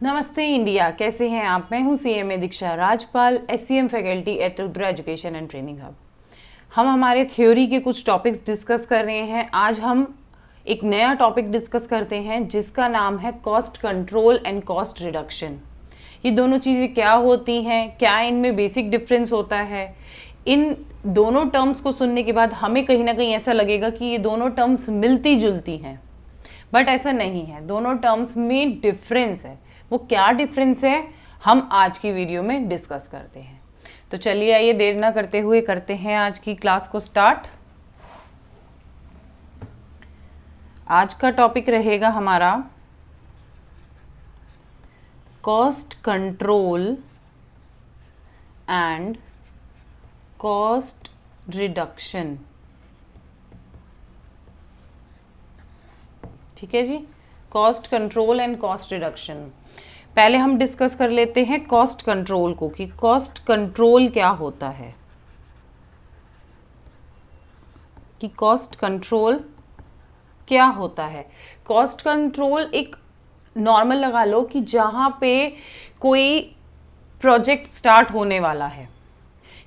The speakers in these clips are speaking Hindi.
नमस्ते इंडिया, कैसे हैं आप। मैं हूं CMA Diksha Rajpal, SCM faculty at Rudra education and training hub. हम हमारे थ्योरी के कुछ टॉपिक्स डिस्कस कर रहे हैं। आज हम एक नया टॉपिक डिस्कस करते हैं जिसका नाम है cost control and cost reduction. ये दोनों चीज़ें क्या होती हैं, क्या इनमें बेसिक डिफरेंस होता है। इन दोनों टर्म्स को सुनने के बाद हमें कहीं ना कहीं ऐसा लगेगा कि ये दोनों टर्म्स मिलती जुलती हैं, बट ऐसा नहीं है। दोनों टर्म्स में डिफरेंस है। वो क्या डिफरेंस है हम आज की वीडियो में डिस्कस करते हैं। तो चलिए आइए देर ना करते हुए करते हैं आज की क्लास को स्टार्ट। आज का टॉपिक रहेगा हमारा cost control and cost reduction. ठीक है जी, cost control and cost reduction. पहले हम डिस्कस कर लेते हैं कॉस्ट कंट्रोल को कि कॉस्ट कंट्रोल क्या होता है। कि कॉस्ट कंट्रोल क्या होता है। कॉस्ट कंट्रोल एक नॉर्मल लगा लो कि जहाँ पे कोई प्रोजेक्ट स्टार्ट होने वाला है,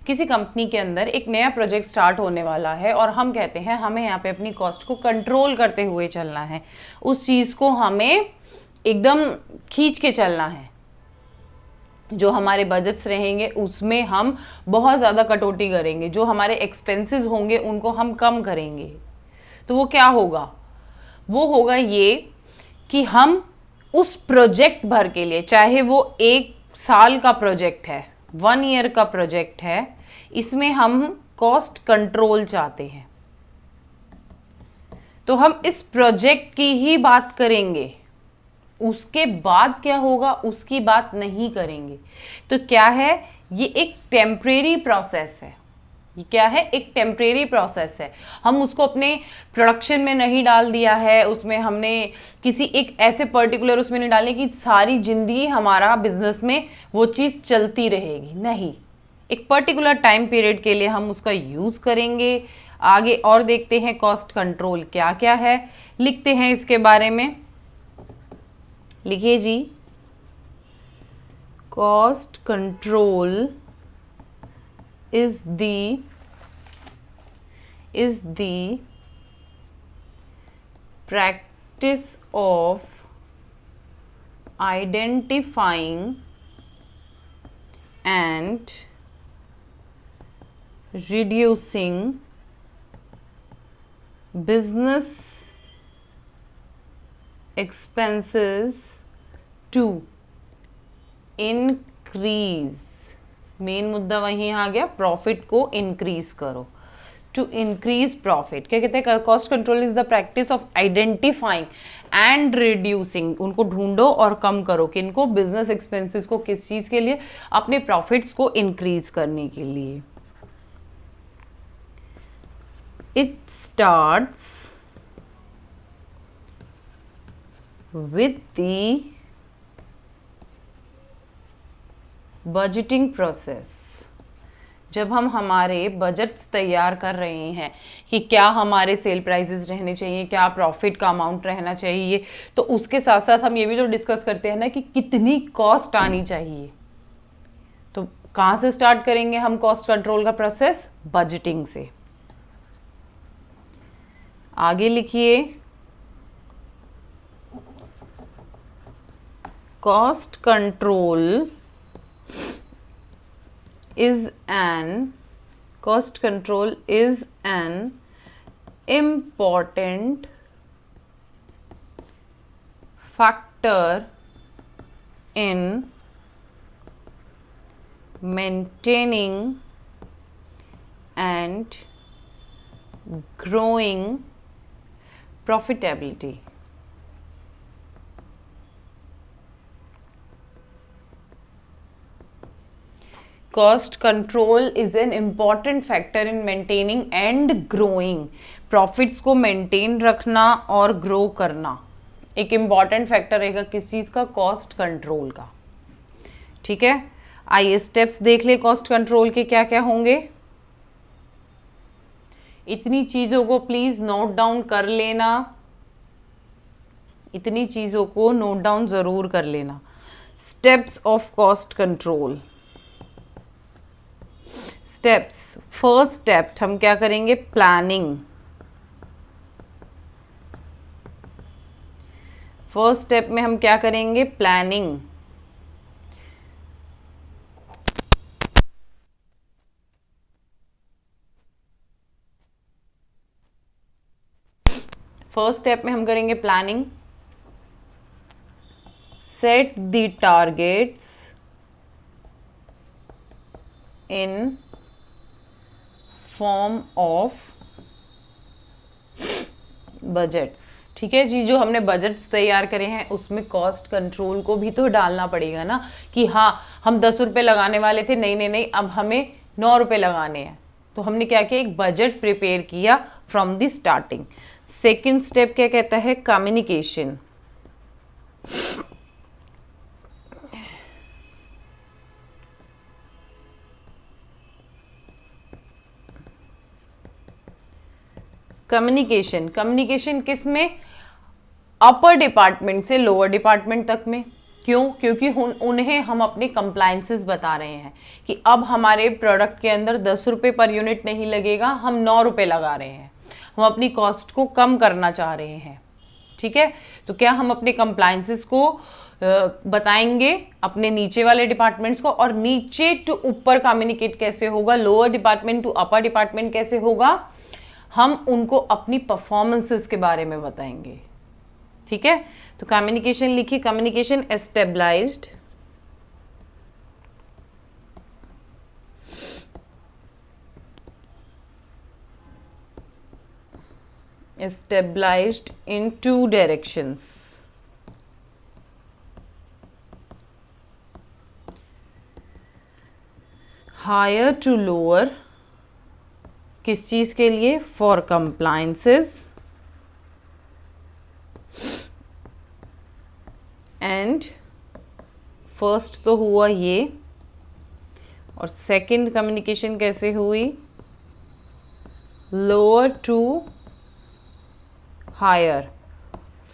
किसी कंपनी के अंदर एक नया प्रोजेक्ट स्टार्ट होने वाला है और हम कहते हैं हमें यहाँ पे अपनी कॉस्ट को कंट्रोल करते हुए चलना है। उस चीज़ को हमें एकदम खींच के चलना है। जो हमारे बजट्स रहेंगे उसमें हम बहुत ज़्यादा कटौती करेंगे, जो हमारे एक्सपेंसेस होंगे उनको हम कम करेंगे। तो वो क्या होगा, वो होगा ये कि हम उस प्रोजेक्ट भर के लिए, चाहे वो 1 साल का प्रोजेक्ट है, 1 ईयर का प्रोजेक्ट है, इसमें हम कॉस्ट कंट्रोल चाहते हैं। तो हम इस प्रोजेक्ट की ही बात करेंगे, उसके बाद क्या होगा उसकी बात नहीं करेंगे। तो क्या है, ये एक टेम्परेरी प्रोसेस है। ये क्या है, एक टेम्परेरी प्रोसेस है। हम उसको अपने प्रोडक्शन में नहीं डाल दिया है, उसमें हमने किसी एक ऐसे पर्टिकुलर उसमें नहीं डाले कि सारी जिंदगी हमारा बिजनेस में वो चीज़ चलती रहेगी। नहीं, एक पर्टिकुलर टाइम पीरियड के लिए हम उसका यूज़ करेंगे। आगे और देखते हैं कॉस्ट कंट्रोल क्या क्या है, लिखते हैं इसके बारे में। लिखिए जी, cost control is the practice of identifying and reducing business expenses to increase, main मुद्दा वहीं आ गया, प्रॉफिट को इंक्रीज करो। टू इंक्रीज प्रॉफिट क्या कहते हैं, cost control is the practice of identifying and reducing, उनको ढूंढो और कम करो, किनको, बिजनेस एक्सपेंसेस को। किस चीज के लिए, अपने प्रॉफिट्स को इंक्रीज करने के लिए। It starts with the budgeting process. जब हम हमारे बजट्स तैयार कर रहे हैं कि क्या हमारे सेल प्राइसेस रहने चाहिए, क्या प्रॉफिट का अमाउंट रहना चाहिए, तो उसके साथ साथ हम ये भी तो डिस्कस करते हैं ना कि कितनी कॉस्ट आनी चाहिए। तो कहाँ से स्टार्ट करेंगे हम कॉस्ट कंट्रोल का प्रोसेस, बजटिंग से। आगे लिखिए, cost control is an important factor in maintaining and growing profitability. Cost control is an important factor in maintaining and growing, profits को मेंटेन रखना और ग्रो करना एक इम्पॉर्टेंट फैक्टर रहेगा। किस चीज़ का, कॉस्ट कंट्रोल का। ठीक है, आइए स्टेप्स देख ले कॉस्ट कंट्रोल के क्या क्या होंगे। इतनी चीज़ों को प्लीज़ नोट डाउन कर लेना, इतनी चीज़ों को नोट डाउन ज़रूर कर लेना। Steps of cost control. Steps, first step हम क्या करेंगे, प्लानिंग। फर्स्ट स्टेप में हम क्या करेंगे, प्लानिंग। फर्स्ट स्टेप में हम करेंगे planning. Set the targets in form of budgets. ठीक है जी, जो हमने बजट्स तैयार करे हैं उसमें कॉस्ट कंट्रोल को भी तो डालना पड़ेगा ना, कि हाँ हम 10 रुपये लगाने वाले थे, नहीं नहीं नहीं अब हमें 9 रुपये लगाने हैं। तो हमने क्या किया, एक बजट प्रिपेयर किया from the starting. Second step क्या कहता है, कम्युनिकेशन। कम्युनिकेशन, कम्युनिकेशन किस में, अपर डिपार्टमेंट से लोअर डिपार्टमेंट तक में। क्यों, क्योंकि उन्हें हम अपने कंप्लायंसेस बता रहे हैं कि अब हमारे प्रोडक्ट के अंदर 10 रुपये पर यूनिट नहीं लगेगा, हम 9 रुपये लगा रहे हैं, हम अपनी कॉस्ट को कम करना चाह रहे हैं। ठीक है, तो क्या हम अपने कंप्लायंसेस को बताएंगे अपने नीचे वाले डिपार्टमेंट्स को, और नीचे टू ऊपर कम्युनिकेट कैसे होगा, lower department to upper department कैसे होगा, हम उनको अपनी परफॉर्मेंसेस के बारे में बताएंगे। ठीक है, तो कम्युनिकेशन लिखिए, communication established in two directions. Higher to lower, किस चीज के लिए, फॉर कंप्लायंसेस एंड फर्स्ट तो हुआ ये, और सेकंड कम्युनिकेशन कैसे हुई, lower to higher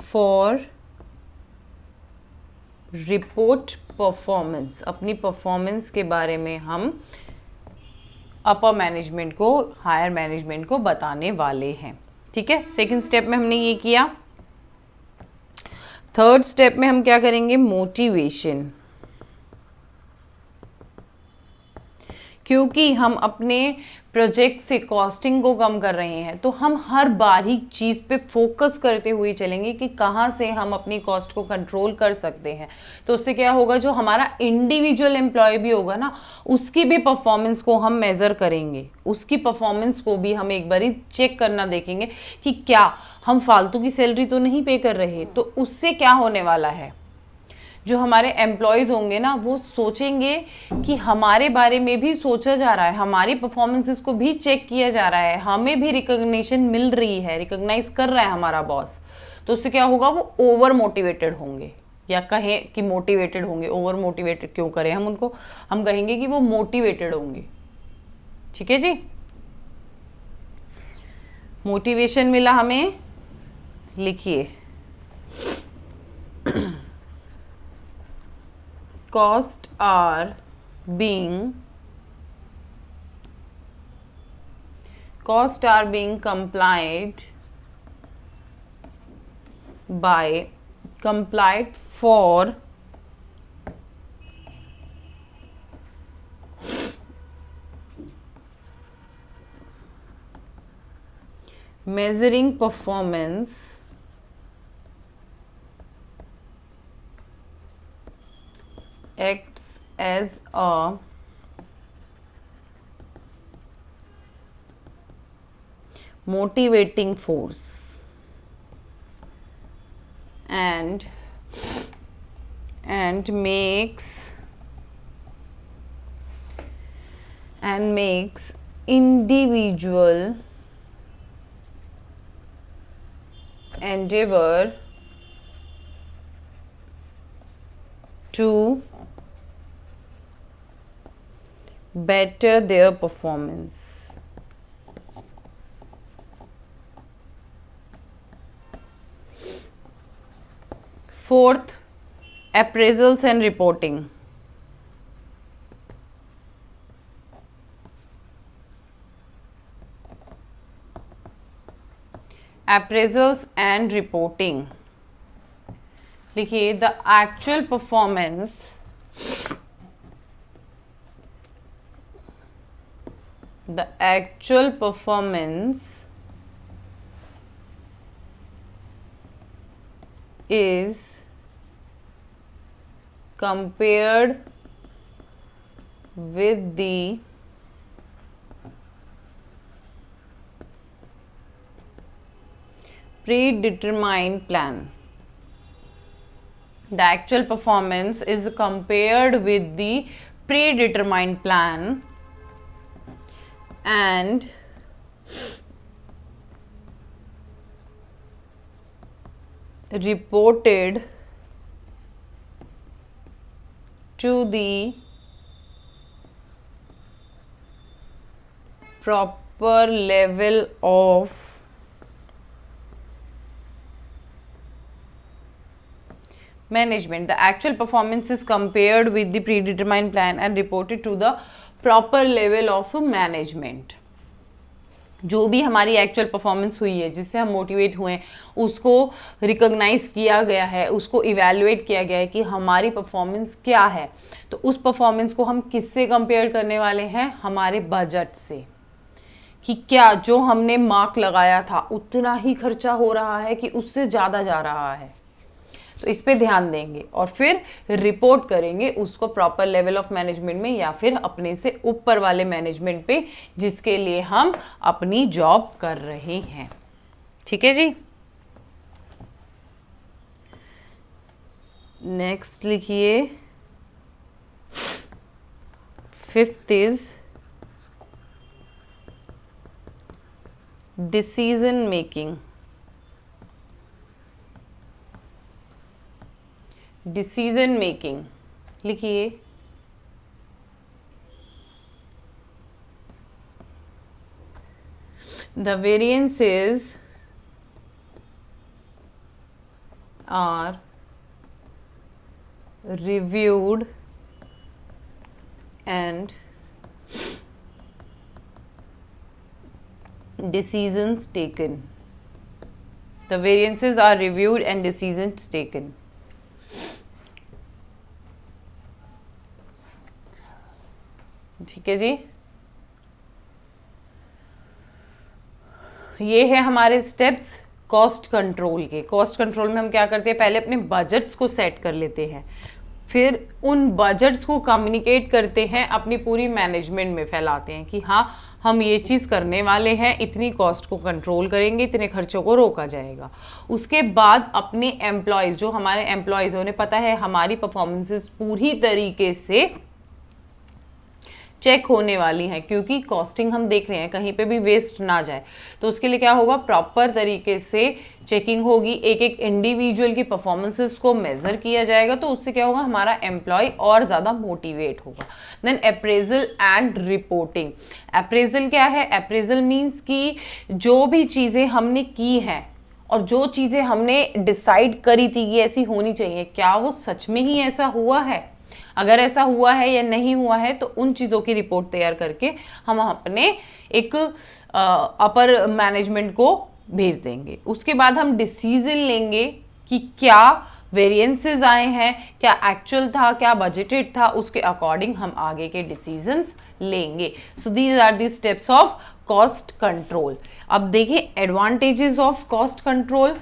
for report performance. अपनी परफॉर्मेंस के बारे में हम अपर मैनेजमेंट को, हायर मैनेजमेंट को बताने वाले हैं। ठीक है, सेकंड स्टेप में हमने ये किया। थर्ड स्टेप में हम क्या करेंगे, मोटिवेशन। क्योंकि हम अपने प्रोजेक्ट से कॉस्टिंग को कम कर रहे हैं, तो हम हर बारीक चीज़ पे फोकस करते हुए चलेंगे कि कहाँ से हम अपनी कॉस्ट को कंट्रोल कर सकते हैं। तो उससे क्या होगा, जो हमारा इंडिविजुअल एम्प्लॉय भी होगा ना, उसकी भी परफॉर्मेंस को हम मेज़र करेंगे, उसकी परफॉर्मेंस को भी हम एक बारी चेक करना देखेंगे कि क्या हम फालतू की सैलरी तो नहीं पे कर रहे। तो उससे क्या होने वाला है, जो हमारे एम्प्लॉयज़ होंगे ना, वो सोचेंगे कि हमारे बारे में भी सोचा जा रहा है, हमारी परफॉर्मेंसेस को भी चेक किया जा रहा है, हमें भी रिकॉग्निशन मिल रही है, रिकॉग्नाइज कर रहा है हमारा बॉस। तो उससे क्या होगा, वो ओवर मोटिवेटेड होंगे, या कहें कि मोटिवेटेड होंगे। ओवर मोटिवेटेड क्यों करें हम उनको, हम कहेंगे कि वो मोटिवेटेड होंगे। ठीक है जी, मोटिवेशन मिला हमें, लिखिए costs are being complied for measuring performance acts as a motivating force and makes individual endeavor to better their performance. Fourth appraisals and reporting. Appraisals and reporting. लिखिए the actual performance is compared with the predetermined plan. The actual performance is compared with the predetermined plan and reported to the proper level of management. The actual performance is compared with the predetermined plan and reported to the proper level of management. जो भी हमारी एक्चुअल परफॉर्मेंस हुई है, जिससे हम मोटिवेट हुए हैं, उसको रिकॉग्नाइज किया गया है, उसको इवैल्यूएट किया गया है कि हमारी परफॉर्मेंस क्या है. तो उस परफॉर्मेंस को हम किससे कंपेयर करने वाले हैं? हमारे बजट से, कि क्या जो हमने मार्क लगाया था उतना ही खर्चा हो रहा है कि उससे ज़्यादा जा रहा है. तो इस पे ध्यान देंगे और फिर रिपोर्ट करेंगे उसको प्रॉपर लेवल ऑफ मैनेजमेंट में या फिर अपने से ऊपर वाले मैनेजमेंट पे जिसके लिए हम अपनी जॉब कर रहे हैं. ठीक है जी. नेक्स्ट लिखिए, 5th is decision making. Decision making लिखिए, the variances are reviewed and decisions taken. The variances are reviewed and decisions taken. ठीक है जी. ये है हमारे स्टेप्स कॉस्ट कंट्रोल के. कॉस्ट कंट्रोल में हम क्या करते हैं? पहले अपने बजट्स को सेट कर लेते हैं, फिर उन बजट्स को कम्युनिकेट करते हैं, अपनी पूरी मैनेजमेंट में फैलाते हैं कि हाँ हम ये चीज़ करने वाले हैं, इतनी कॉस्ट को कंट्रोल करेंगे, इतने खर्चों को रोका जाएगा. उसके बाद अपने एम्प्लॉयज़, जो हमारे एम्प्लॉयज़, उन्हें पता है हमारी परफॉर्मेंसेस पूरी तरीके से चेक होने वाली हैं, क्योंकि कॉस्टिंग हम देख रहे हैं कहीं पे भी वेस्ट ना जाए. तो उसके लिए क्या होगा? प्रॉपर तरीके से चेकिंग होगी, एक एक इंडिविजुअल की परफॉर्मेंसेस को मेजर किया जाएगा. तो उससे क्या होगा? हमारा एम्प्लॉय और ज़्यादा मोटिवेट होगा. Then appraisal and reporting. Appraisal क्या है? अप्रेजल मीन्स कि जो भी चीज़ें हमने की हैं और जो चीज़ें हमने डिसाइड करी थी कि ऐसी होनी चाहिए, क्या वो सच में ही ऐसा हुआ है? अगर ऐसा हुआ है या नहीं हुआ है तो उन चीज़ों की रिपोर्ट तैयार करके हम अपने एक अपर मैनेजमेंट को भेज देंगे. उसके बाद हम डिसीजन लेंगे कि क्या वेरिएंसेस आए हैं, क्या एक्चुअल था, क्या बजटेड था, उसके अकॉर्डिंग हम आगे के डिसीजंस लेंगे. So these are the steps of cost control. अब देखिए एडवांटेजेस ऑफ कॉस्ट कंट्रोल.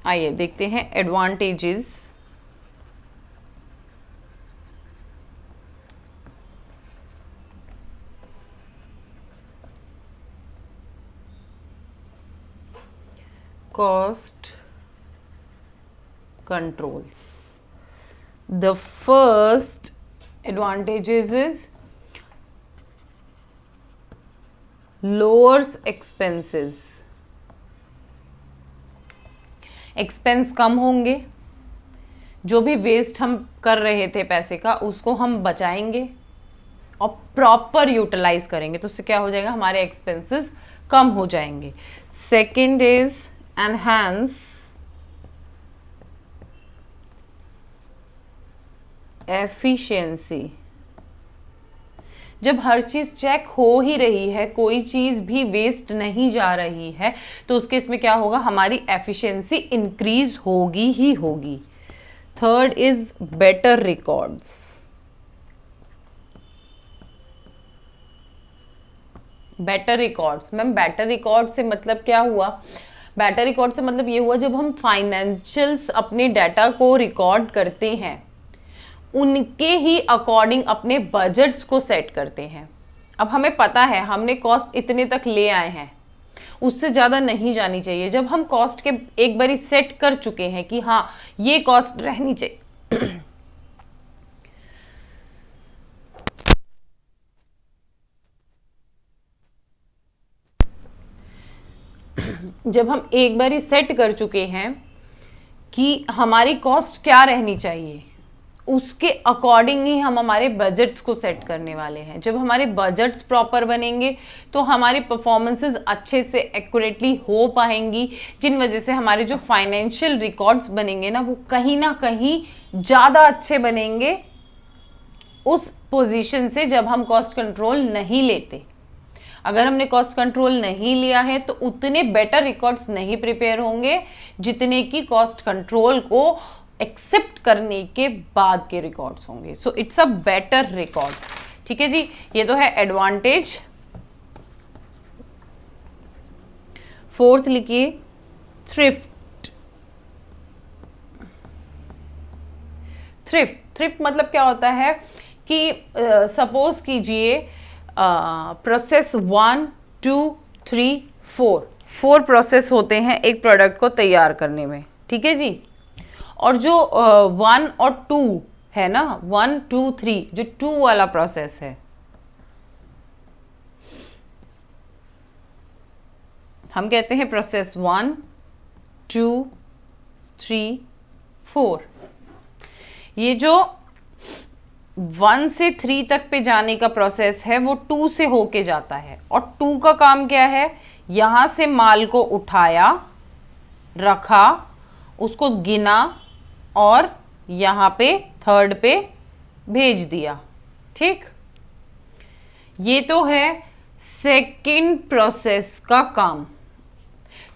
आइए देखते हैं advantages. Cost controls. The first advantages is lowers expenses. Expense कम होंगे, जो भी वेस्ट हम कर रहे थे पैसे का उसको हम बचाएंगे और प्रॉपर यूटिलाइज करेंगे. तो उससे क्या हो जाएगा? हमारे एक्सपेंसेस कम हो जाएंगे. Second is enhance efficiency. जब हर चीज चेक हो ही रही है, कोई चीज भी वेस्ट नहीं जा रही है, तो उस केस में क्या होगा, हमारी एफिशिएंसी इंक्रीज होगी ही होगी। Third is better records. Better records, ma'am better record से मतलब क्या हुआ? बेटर रिकॉर्ड से मतलब ये हुआ जब हम फाइनेंशियल्स अपने डाटा को रिकॉर्ड करते हैं, उनके ही अकॉर्डिंग अपने बजट्स को सेट करते हैं। अब हमें पता है हमने कॉस्ट इतने तक ले आए हैं, उससे ज़्यादा नहीं जानी चाहिए। जब हम कॉस्ट के एक बारी सेट कर चुके हैं कि हाँ ये कॉस्ट रहनी चाहिए जब हम एक बारी सेट कर चुके हैं कि हमारी कॉस्ट क्या रहनी चाहिए, उसके अकॉर्डिंग ही हम हमारे बजट्स को सेट करने वाले हैं। जब हमारे बजट्स प्रॉपर बनेंगे तो हमारी परफॉर्मेंसेस अच्छे से एक्यूरेटली हो पाएंगी, जिन वजह से हमारे जो फाइनेंशियल रिकॉर्ड्स बनेंगे ना, वो कहीं ना कहीं ज़्यादा अच्छे बनेंगे उस पोजीशन से जब हम कॉस्ट कंट्रोल नहीं लेते। अगर हमने कॉस्ट कंट्रोल नहीं लिया है तो उतने बेटर रिकॉर्ड्स नहीं प्रिपेयर होंगे जितने की कॉस्ट कंट्रोल को एक्सेप्ट करने के बाद के रिकॉर्ड्स होंगे। So it's a better records. ठीक है जी, ये तो है एडवांटेज। फोर्थ लिखिए थ्रिफ्ट। थ्रिफ्ट मतलब क्या होता है कि सपोज कीजिए प्रोसेस 1 2 3 4 प्रोसेस होते हैं एक प्रोडक्ट को तैयार करने में। ठीक है जी, और जो 1 और 2 है ना, 1 2 3, जो 2 वाला प्रोसेस है, हम कहते हैं प्रोसेस 1 2 3 4। ये जो 1 से 3 तक पे जाने का प्रोसेस है वो 2 से होके जाता है, और 2 का काम क्या है, यहां से माल को उठाया, रखा, उसको गिना और यहाँ पे 3rd पे भेज दिया। ठीक, ये तो है सेकंड प्रोसेस का काम।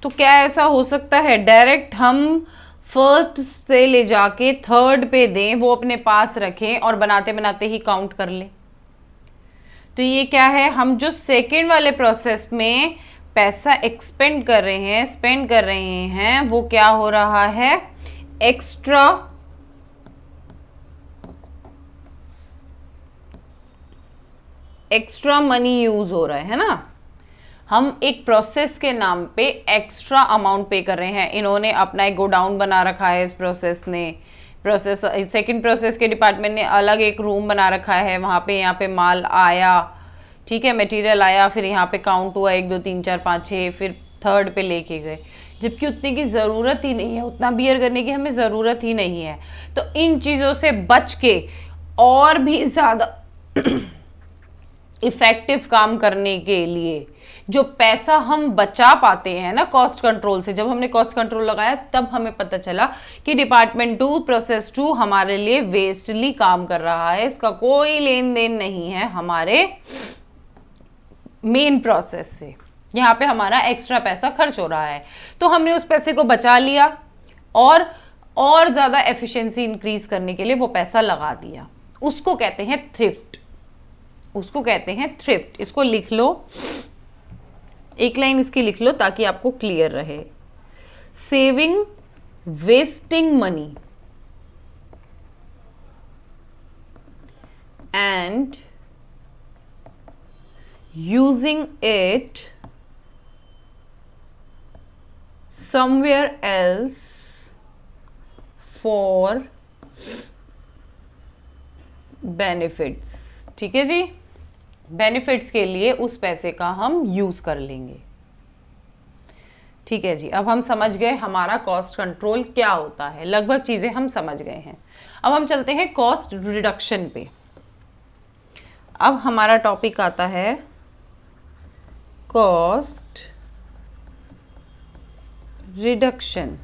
तो क्या ऐसा हो सकता है डायरेक्ट हम फर्स्ट से ले जाके 3rd पे दें, वो अपने पास रखें और बनाते बनाते ही काउंट कर लें? तो ये क्या है, हम जो सेकंड वाले प्रोसेस में पैसा स्पेंड कर रहे हैं वो क्या हो रहा है, एक्स्ट्रा मनी यूज हो रहा है ना। हम एक प्रोसेस के नाम पे एक्स्ट्रा अमाउंट पे कर रहे हैं। इन्होंने अपना एक गोडाउन बना रखा है, इस प्रोसेस ने, सेकंड प्रोसेस के डिपार्टमेंट ने अलग एक रूम बना रखा है, वहाँ पे माल आया, ठीक है, मटेरियल आया, फिर यहाँ पे काउंट हुआ 1 2 3 4 5 6, फिर 3rd पे लेके गए, जबकि उतने की ज़रूरत ही नहीं है, उतना बियर करने की हमें ज़रूरत ही नहीं है। तो इन चीज़ों से बच के और भी ज़्यादा इफेक्टिव काम करने के लिए जो पैसा हम बचा पाते हैं ना कॉस्ट कंट्रोल से, जब हमने कॉस्ट कंट्रोल लगाया तब हमें पता चला कि डिपार्टमेंट 2 प्रोसेस 2 हमारे लिए वेस्टली काम कर रहा है, इसका कोई लेन देन नहीं है हमारे मेन प्रोसेस से, यहाँ पे हमारा एक्स्ट्रा पैसा खर्च हो रहा है। तो हमने उस पैसे को बचा लिया और ज़्यादा एफिशिएंसी इंक्रीज करने के लिए वो पैसा लगा दिया। उसको कहते हैं थ्रिफ्ट। इसको लिख लो, एक लाइन इसकी लिख लो ताकि आपको क्लियर रहे। Saving wasting money and using it somewhere else for benefits। ठीक है जी, बेनिफिट्स के लिए उस पैसे का हम यूज कर लेंगे। ठीक है जी, अब हम समझ गए हमारा कॉस्ट कंट्रोल क्या होता है, लगभग चीजें हम समझ गए हैं। अब हम चलते हैं कॉस्ट रिडक्शन पे। अब हमारा टॉपिक आता है कॉस्ट रिडक्शन।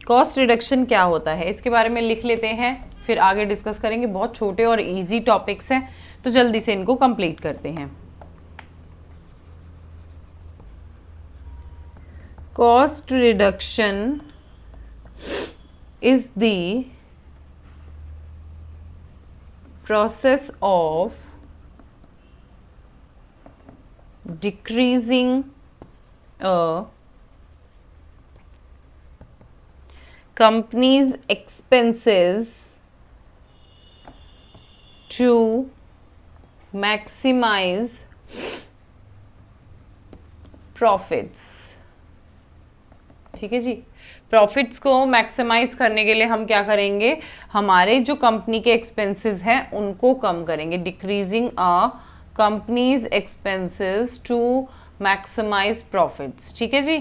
कॉस्ट रिडक्शन क्या होता है इसके बारे में लिख लेते हैं, फिर आगे डिस्कस करेंगे। बहुत छोटे और इजी टॉपिक्स हैं तो जल्दी से इनको कंप्लीट करते हैं। Cost reduction is the process of decreasing a company's expenses to maximize profits। ठीक है जी, प्रॉफिट्स को मैक्सिमाइज करने के लिए हम क्या करेंगे, हमारे जो कंपनी के एक्सपेंसेस हैं उनको कम करेंगे। Decreasing a company's expenses to maximize profits. ठीक है जी,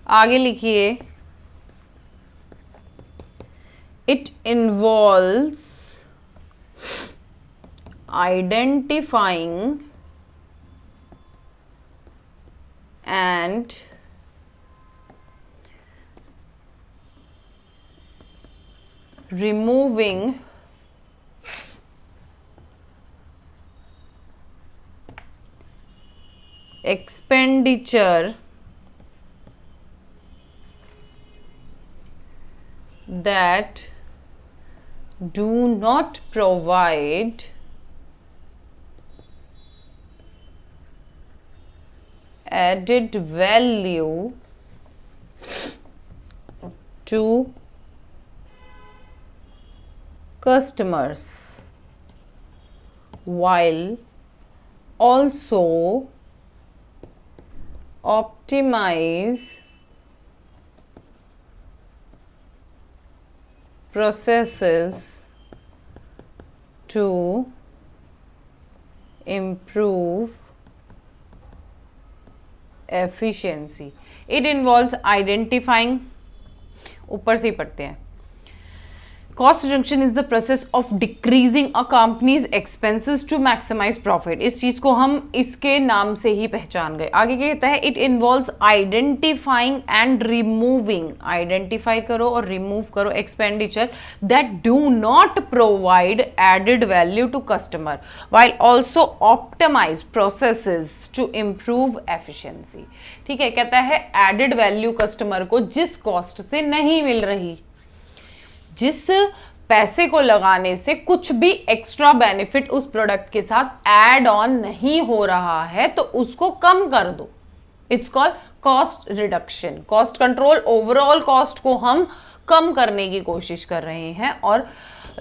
आगे लिखिए। It involves identifying and removing expenditure that do not provide added value to customers while also optimize processes to improve efficiency। It involves identifying, ऊपर से ही पढ़ते हैं। Cost reduction is the process of decreasing a company's expenses to maximize profit. इस चीज को हम इसके नाम से ही पहचान गए। आगे क्या कहता है, it involves identifying and removing, identify करो और रिमूव करो expenditure that do not provide added value to customer while also optimize processes to improve efficiency. ठीक है, कहता है एडेड वैल्यू कस्टमर को जिस कॉस्ट से नहीं मिल रही, जिस पैसे को लगाने से कुछ भी एक्स्ट्रा बेनिफिट उस प्रोडक्ट के साथ ऐड ऑन नहीं हो रहा है, तो उसको कम कर दो। It's called cost reduction. Cost control, overall cost को हम कम करने की कोशिश कर रहे हैं। और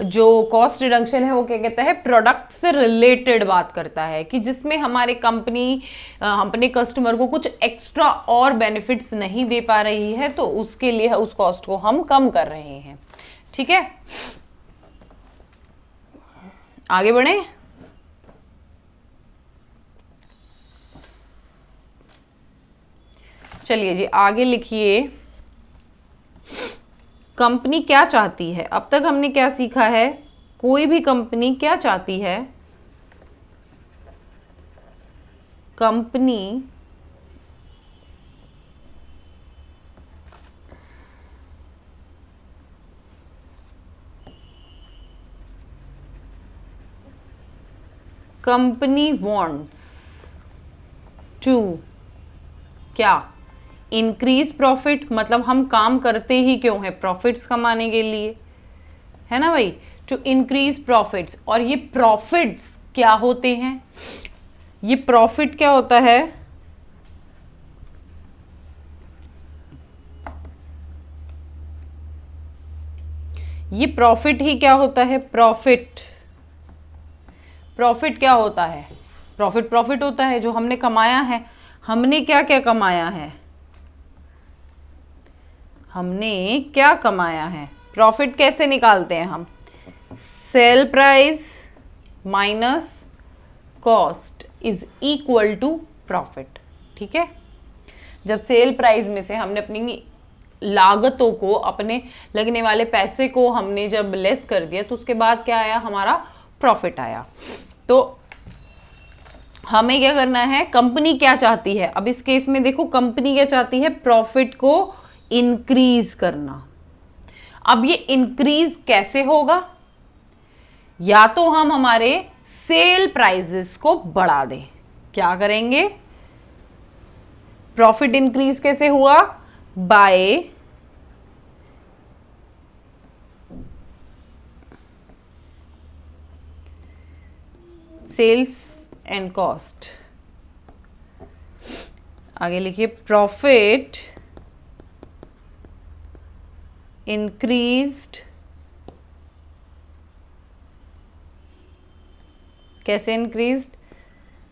जो कॉस्ट रिडक्शन है वो क्या कहता है, प्रोडक्ट से रिलेटेड बात करता है कि जिसमें हमारे कंपनी अपने कस्टमर को कुछ एक्स्ट्रा और बेनिफिट्स नहीं दे पा रही है, तो उसके लिए उस कॉस्ट को हम कम कर रहे हैं। ठीक है, आगे बढ़े। चलिए जी, आगे लिखिए। कंपनी क्या चाहती है? अब तक हमने क्या सीखा है, कोई भी कंपनी क्या चाहती है, कंपनी कंपनी वॉन्ट्स टू क्या, इंक्रीज प्रॉफिट। मतलब हम काम करते ही क्यों है, प्रॉफिट्स कमाने के लिए, है ना भाई, टू इंक्रीज प्रॉफिट्स। और ये प्रॉफिट्स क्या होते हैं, ये प्रॉफिट क्या होता है, ये प्रॉफिट ही क्या होता है, प्रॉफिट। प्रॉफिट क्या होता है, प्रॉफिट प्रॉफिट होता है जो हमने कमाया है। हमने क्या क्या कमाया है, हमने क्या कमाया है। प्रॉफिट कैसे निकालते हैं हम, sale price minus cost is equal to profit. ठीक है, जब सेल प्राइस में से हमने अपनी लागतों को, अपने लगने वाले पैसे को हमने जब लेस कर दिया, तो उसके बाद क्या आया, हमारा प्रॉफिट आया। तो हमें क्या करना है, कंपनी क्या चाहती है, अब इस केस में देखो कंपनी क्या चाहती है, प्रॉफिट को इंक्रीज करना। अब ये इंक्रीज कैसे होगा, या तो हम हमारे सेल प्राइसेस को बढ़ा दें। क्या करेंगे, प्रॉफिट इंक्रीज कैसे हुआ, बाय सेल्स एंड कॉस्ट। आगे लिखिए, प्रॉफिट इंक्रीज्ड, कैसे इंक्रीज्ड,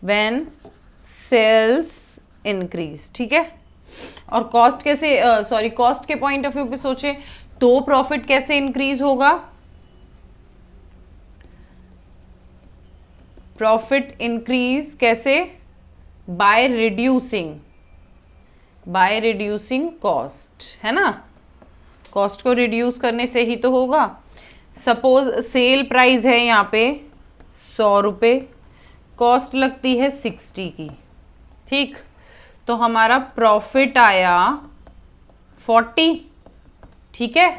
व्हेन सेल्स इंक्रीज। ठीक है, और कॉस्ट कैसे, सॉरी कॉस्ट के पॉइंट ऑफ व्यू पे सोचे तो प्रॉफिट कैसे इंक्रीज होगा, प्रॉफिट इंक्रीज कैसे, बाय रिड्यूसिंग कॉस्ट, है ना, कॉस्ट को रिड्यूस करने से ही तो होगा। सपोज सेल प्राइस है यहाँ पे 100 रुपये, कॉस्ट लगती है 60 की, ठीक, तो हमारा प्रॉफिट आया 40। ठीक है,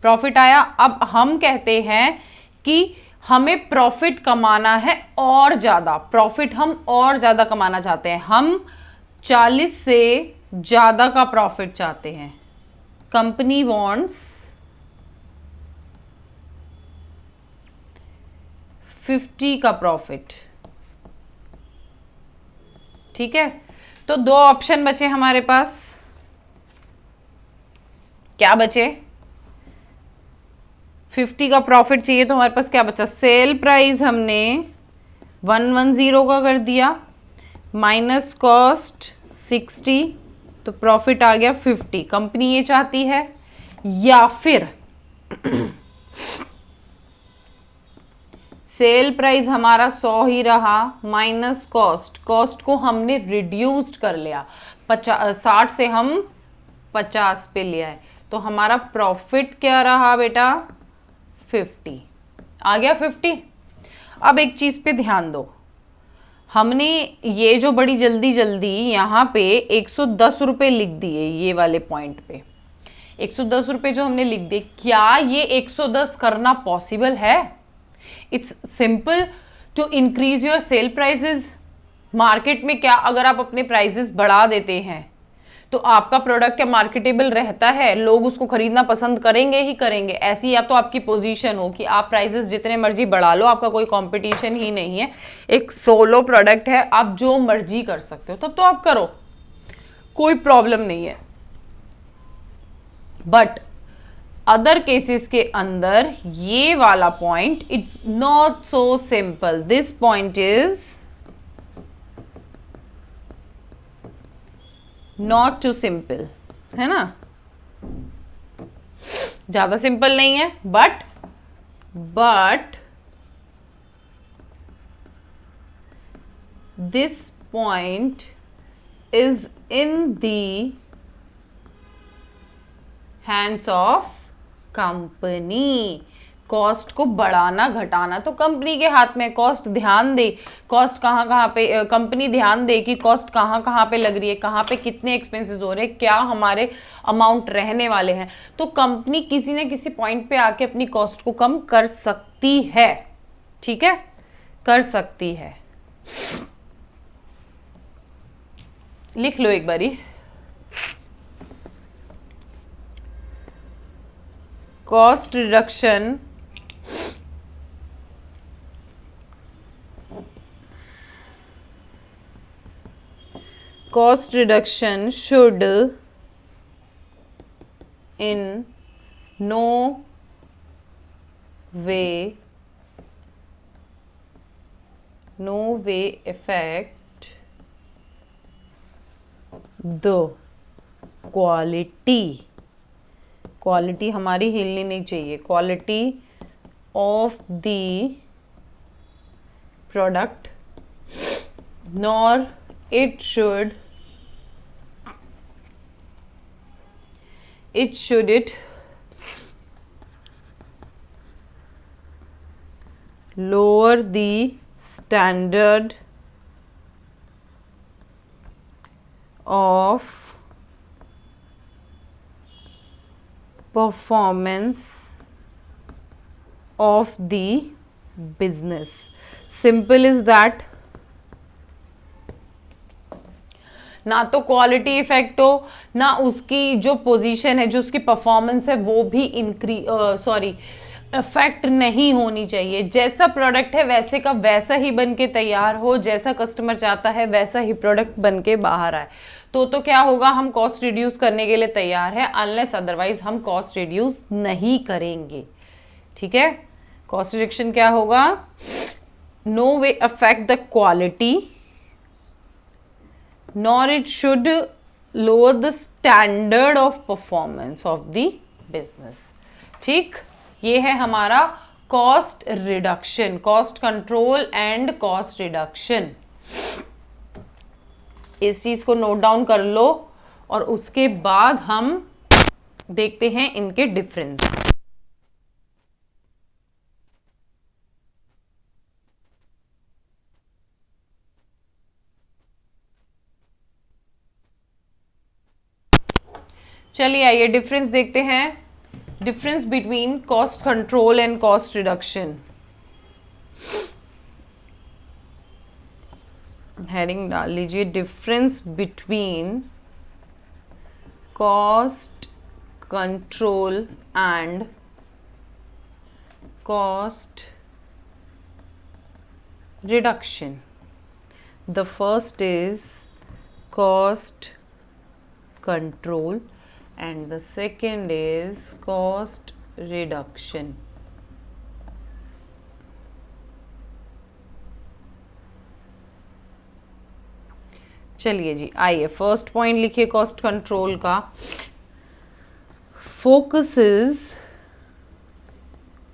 प्रॉफिट आया। अब हम कहते हैं कि हमें प्रॉफिट कमाना है और ज़्यादा, प्रॉफिट हम और ज़्यादा कमाना चाहते हैं, हम 40 से ज़्यादा का प्रॉफिट चाहते हैं। कंपनी वॉन्ट्स 50 का प्रॉफिट। ठीक है, तो दो ऑप्शन बचे हमारे पास, क्या बचे, 50 का प्रॉफिट चाहिए तो हमारे पास क्या बचा, सेल प्राइस हमने 110 का कर दिया, माइनस कॉस्ट 60, तो प्रॉफिट आ गया 50। कंपनी ये चाहती है, या फिर सेल प्राइस हमारा 100 ही रहा, माइनस कॉस्ट, कॉस्ट को हमने रिड्यूस्ड कर लिया, 60 से हम 50 पे लिया है, तो हमारा प्रॉफिट क्या रहा बेटा, 50 आ गया 50। अब एक चीज पे ध्यान दो, हमने ये जो बड़ी जल्दी जल्दी यहाँ पे 110 रुपये लिख दिए, ये वाले पॉइंट पे 110 रुपये जो हमने लिख दिए, क्या ये 110 करना पॉसिबल है? It's simple to increase your sale prices. Market में क्या, अगर आप अपने प्राइसेस बढ़ा देते हैं तो आपका प्रोडक्ट क्या मार्केटेबल रहता है, लोग उसको खरीदना पसंद करेंगे ही करेंगे। ऐसी या तो आपकी पोजीशन हो कि आप प्राइसेस जितने मर्जी बढ़ा लो, आपका कोई कंपटीशन ही नहीं है, एक सोलो प्रोडक्ट है, आप जो मर्जी कर सकते हो, तब तो आप करो, कोई प्रॉब्लम नहीं है। बट अदर केसेस के अंदर ये वाला point it's not so simple, this point is not too simple, है ना, ज्यादा सिंपल नहीं है, but this point is in the hands of company. Cost को बढ़ाना घटाना तो कंपनी के हाथ में, कॉस्ट ध्यान दे, कॉस्ट कहाँ कहाँ पे, कंपनी ध्यान दे कि कॉस्ट कहाँ कहाँ पे लग रही है, कहाँ पे कितने एक्सपेंसेस हो रहे हैं, क्या हमारे अमाउंट रहने वाले हैं, तो कंपनी किसी न किसी पॉइंट पे आके अपनी कॉस्ट को कम कर सकती है। ठीक है, कर सकती है, लिख लो एक बारी, cost reduction should in no way affect the quality हमारी हिलनी नहीं चाहिए, quality of the product, nor it should lower the standard of performance of the business. Simple is that. ना तो क्वालिटी इफेक्ट हो, ना उसकी जो पोजीशन है, जो उसकी परफॉर्मेंस है वो भी इफेक्ट नहीं होनी चाहिए। जैसा प्रोडक्ट है वैसे का वैसा ही बन के तैयार हो, जैसा कस्टमर चाहता है वैसा ही प्रोडक्ट बन के बाहर आए। तो क्या होगा, हम कॉस्ट रिड्यूस करने के लिए तैयार है, अनलेस अदरवाइज हम कॉस्ट रिड्यूस नहीं करेंगे। ठीक है, कॉस्ट रिडक्शन क्या होगा, no way affect the quality nor it should lower the standard of performance of the business। ठीक, ये है हमारा cost reduction, cost control and cost reduction. इस चीज को नोट डाउन कर लो और उसके बाद हम देखते हैं इनके डिफरेंस। चलिए आइए डिफरेंस देखते हैं, difference between cost control and cost reduction. Heading डाल लीजिए, difference between cost control and cost reduction. The first is cost control and the second is cost reduction। चलिए जी, आइए फर्स्ट पॉइंट लिखिए कॉस्ट कंट्रोल का, focuses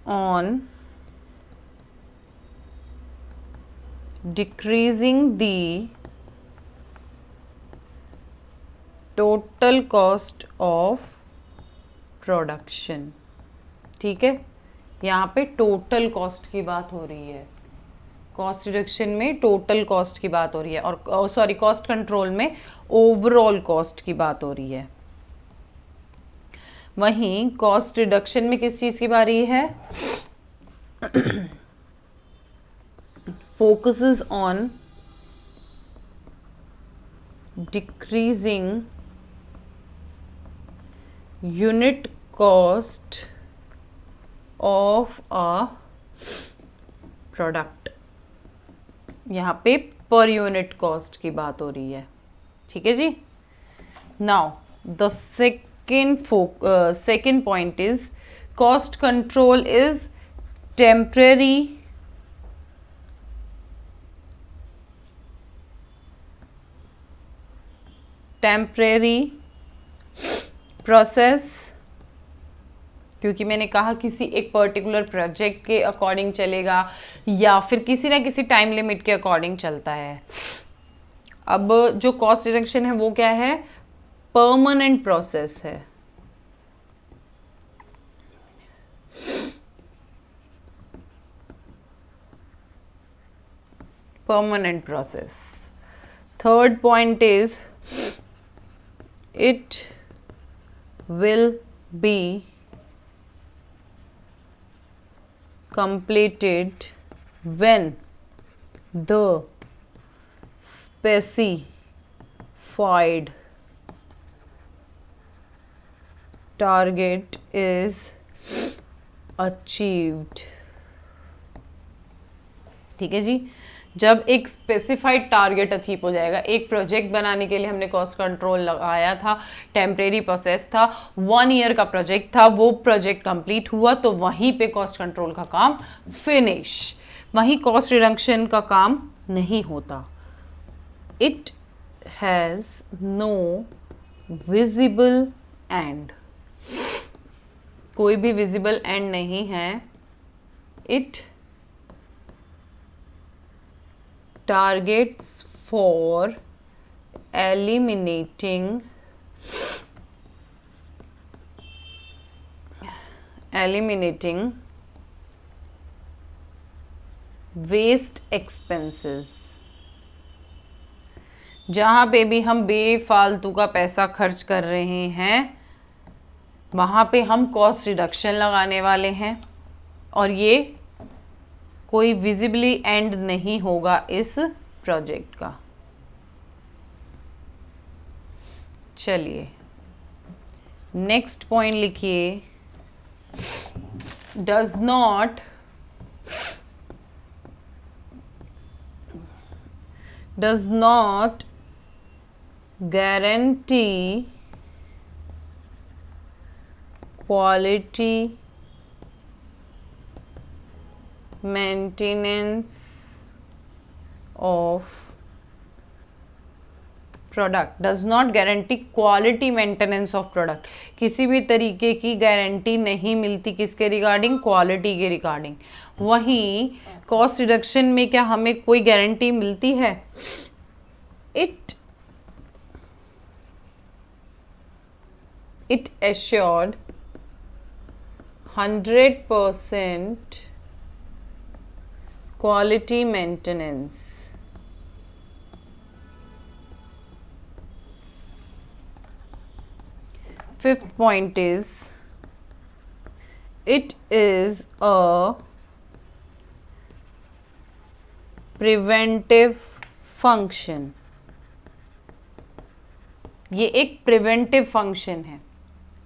on decreasing the total cost of production. ठीक है, यहाँ पे टोटल कॉस्ट की बात हो रही है, कॉस्ट रिडक्शन में टोटल कॉस्ट की बात हो रही है, और सॉरी कॉस्ट कंट्रोल में ओवरऑल कॉस्ट की बात हो रही है। वहीं कॉस्ट रिडक्शन में किस चीज़ की बारी है, focuses on decreasing unit cost of a product. यहाँ पे पर यूनिट कॉस्ट की बात हो रही है। ठीक है जी, now the second point is cost control is temporary process, क्योंकि मैंने कहा किसी एक पर्टिकुलर प्रोजेक्ट के अकॉर्डिंग चलेगा या फिर किसी ना किसी टाइम लिमिट के अकॉर्डिंग चलता है। अब जो कॉस्ट रिडक्शन है वो क्या है, परमानेंट प्रोसेस है। Permanent process. Third point is it will be completed when the specified target is achieved। ठीक है जी, जब एक स्पेसिफाइड टारगेट अचीव हो जाएगा। एक प्रोजेक्ट बनाने के लिए हमने कॉस्ट कंट्रोल लगाया था, टेम्परेरी प्रोसेस था, 1 ईयर का प्रोजेक्ट था, वो प्रोजेक्ट कंप्लीट हुआ तो वहीं पे कॉस्ट कंट्रोल का काम फिनिश। वहीं कॉस्ट रिडक्शन का काम नहीं होता। It has no visible end, कोई भी विजिबल एंड नहीं है। It targets for eliminating waste expenses जहाँ पे भी हम बेफालतू का पैसा खर्च कर रहे हैं वहाँ पे हम कॉस्ट रिडक्शन लगाने वाले हैं, और ये कोई विजिबली एंड नहीं होगा इस प्रोजेक्ट का। चलिए नेक्स्ट पॉइंट लिखिए, does not guarantee quality maintenance of product, does not guarantee quality maintenance of product. किसी भी तरीके की गारंटी नहीं मिलती किसके रिगार्डिंग, क्वालिटी के रिगार्डिंग। वहीं कॉस्ट रिडक्शन में क्या हमें कोई गारंटी मिलती है? it assured 100% quality maintenance। Fifth point is it is a preventive function। ये एक प्रिवेंटिव फंक्शन है,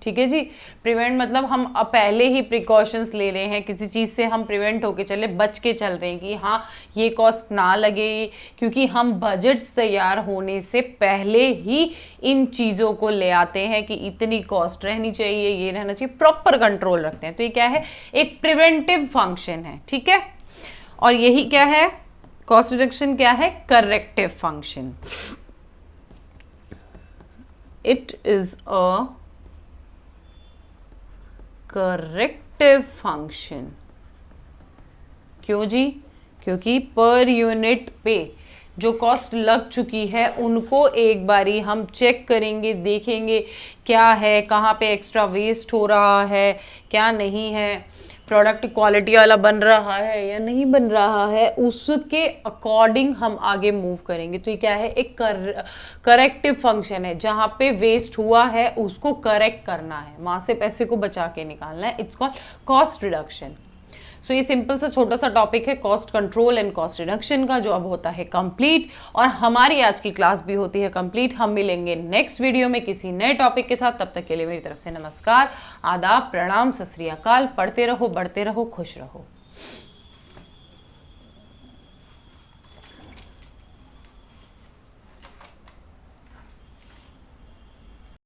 ठीक है जी। प्रिवेंट मतलब हम अब पहले ही प्रिकॉशंस ले रहे हैं, किसी चीज़ से हम प्रिवेंट होके चले, बच के चल रहे हैं कि हाँ ये कॉस्ट ना लगे, क्योंकि हम बजट्स तैयार होने से पहले ही इन चीज़ों को ले आते हैं कि इतनी कॉस्ट रहनी चाहिए, ये रहना चाहिए, प्रॉपर कंट्रोल रखते हैं। तो ये क्या है? एक प्रिवेंटिव फंक्शन है, ठीक है। और यही क्या है? कॉस्ट रिडक्शन क्या है? Corrective function. It is a corrective function. क्यों जी? क्योंकि पर यूनिट पे जो कॉस्ट लग चुकी है उनको एक बारी हम चेक करेंगे, देखेंगे क्या है, कहाँ पे एक्स्ट्रा वेस्ट हो रहा है, क्या नहीं है, प्रोडक्ट क्वालिटी वाला बन रहा है या नहीं बन रहा है, उसके अकॉर्डिंग हम आगे मूव करेंगे। तो ये क्या है? एक करेक्टिव फंक्शन है, जहाँ पे वेस्ट हुआ है उसको करेक्ट करना है, वहाँ से पैसे को बचा के निकालना है। It's called cost reduction. So ये सिंपल सा छोटा सा टॉपिक है cost control and cost reduction का, जो अब होता है कंप्लीट, और हमारी आज की क्लास भी होती है कंप्लीट। हम मिलेंगे नेक्स्ट वीडियो में किसी नए टॉपिक के साथ। तब तक के लिए मेरी तरफ से नमस्कार, आदाब, प्रणाम, सत श्री अकाल। पढ़ते रहो, बढ़ते रहो, खुश रहो।